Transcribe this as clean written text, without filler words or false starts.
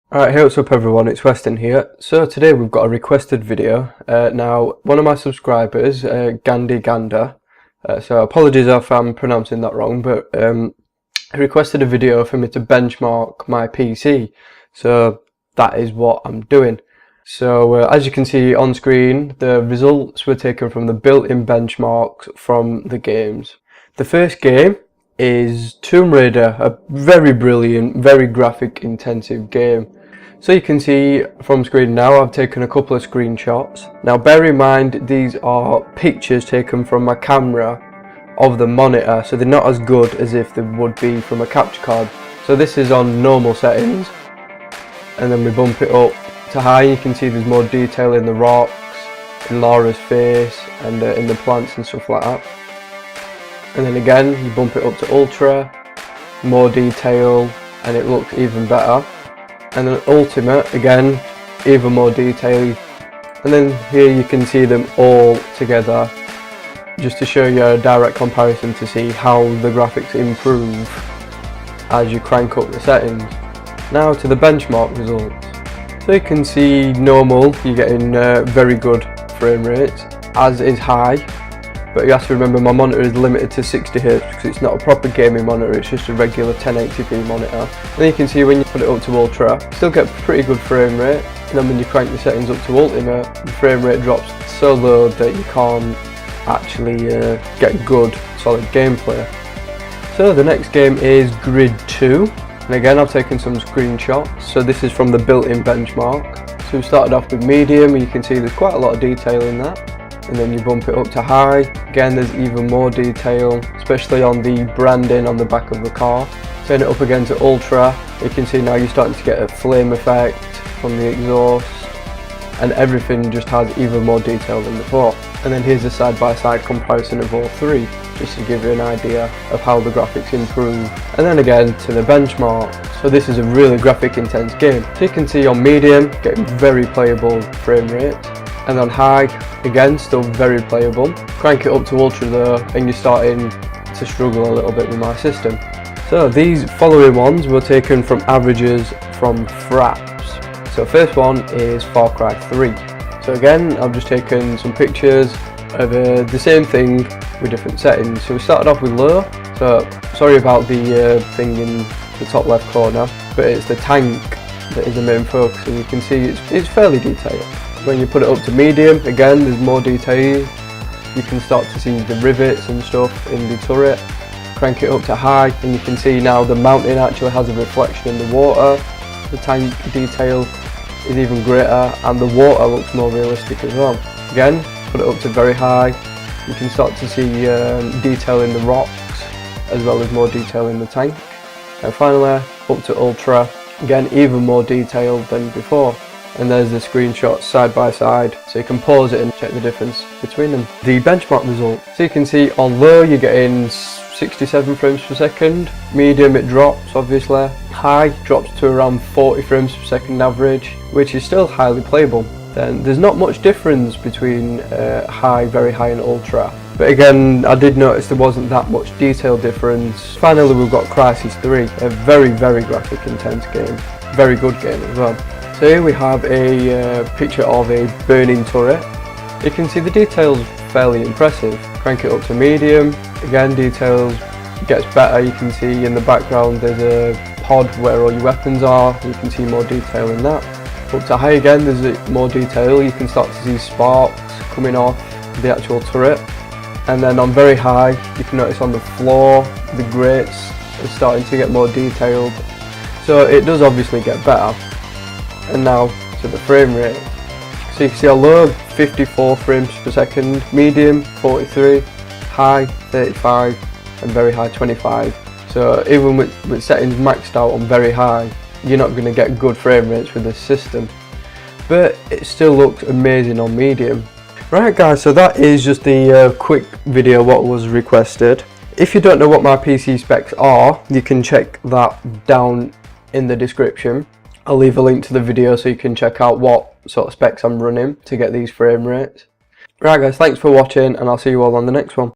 Alright, hey, what's up everyone, it's Weston here. So today we've got a requested video. Now, one of my subscribers, Gandhi Ganda, so apologies if I'm pronouncing that wrong, but he requested a video for me to benchmark my PC. So that is what I'm doing. So as you can see on screen, the results were taken from the built-in benchmarks from the games. The first game is Tomb Raider, a very brilliant, very graphic intensive game. So you can see from screen now I've taken a couple of screenshots. Now bear in mind these are pictures taken from my camera of the monitor, so they're not as good as if they would be from a capture card. So this is on normal settings, and then we bump it up to high. You can see there's more detail in the rocks, in Laura's face, and in the plants and stuff like that. And then again you bump it up to ultra, more detail, and it looks even better. And then ultimate, again, even more detail. And then here you can see them all together, just to show you a direct comparison to see how the graphics improve as you crank up the settings. Now to the benchmark results. So you can see normal, you're getting very good frame rates, as is high. But you have to remember my monitor is limited to 60Hz because it's not a proper gaming monitor, it's just a regular 1080p monitor. And then you can see when you put it up to ultra, you still get pretty good frame rate. And then when you crank the settings up to ultimate, the frame rate drops so low that you can't actually get good solid gameplay. So the next game is Grid 2. And again I've taken some screenshots. So this is from the built-in benchmark. So we started off with medium, and you can see there's quite a lot of detail in that. And then you bump it up to high. Again, there's even more detail, especially on the branding on the back of the car. Turn it up again to ultra. You can see now you're starting to get a flame effect from the exhaust, and everything just has even more detail than before. And then here's a side-by-side comparison of all three, just to give you an idea of how the graphics improve. And then again to the benchmark. So this is a really graphic intense game. So you can see on medium, getting very playable frame rate. And on high, again, still very playable. Crank it up to ultra though, and you're starting to struggle a little bit with my system. So these following ones were taken from averages from Fraps. So first one is Far Cry 3. So again, I've just taken some pictures of the same thing with different settings. So we started off with low. So sorry about the thing in the top left corner, but it's the tank that is the main focus, and you can see it's fairly detailed. When you put it up to medium, again there's more detail. You can start to see the rivets and stuff in the turret. Crank it up to high, and you can see now the mountain actually has a reflection in the water. The tank detail is even greater, and the water looks more realistic as well. Again, put it up to very high. You can start to see detail in the rocks, as well as more detail in the tank. And finally, up to ultra. Again, even more detail than before. And there's the screenshots side by side, so you can pause it and check the difference between them. The benchmark result. So you can see on low you're getting 67 frames per second, medium it drops obviously, high drops to around 40 frames per second average, which is still highly playable. Then there's not much difference between high, very high and ultra. But again, I did notice there wasn't that much detail difference. Finally we've got Crysis 3, a very graphic intense game, very good game as well. So here we have a picture of a burning turret. You can see the details fairly impressive. Crank it up to medium, again details gets better. You can see in the background there's a pod where all your weapons are. You can see more detail in that. Up to high again there's more detail. You can start to see sparks coming off the actual turret. And then on very high you can notice on the floor the grates are starting to get more detailed. So it does obviously get better. And now to the frame rate. So you can see a low 54 frames per second, medium 43, high 35, and very high 25. So even with settings maxed out on very high, you're not going to get good frame rates with this system. But it still looks amazing on medium. Right guys, so that is just the quick video what was requested. If you don't know what my PC specs are, you can check that down in the description. I'll leave a link to the video so you can check out what sort of specs I'm running to get these frame rates. Right guys, thanks for watching, and I'll see you all on the next one.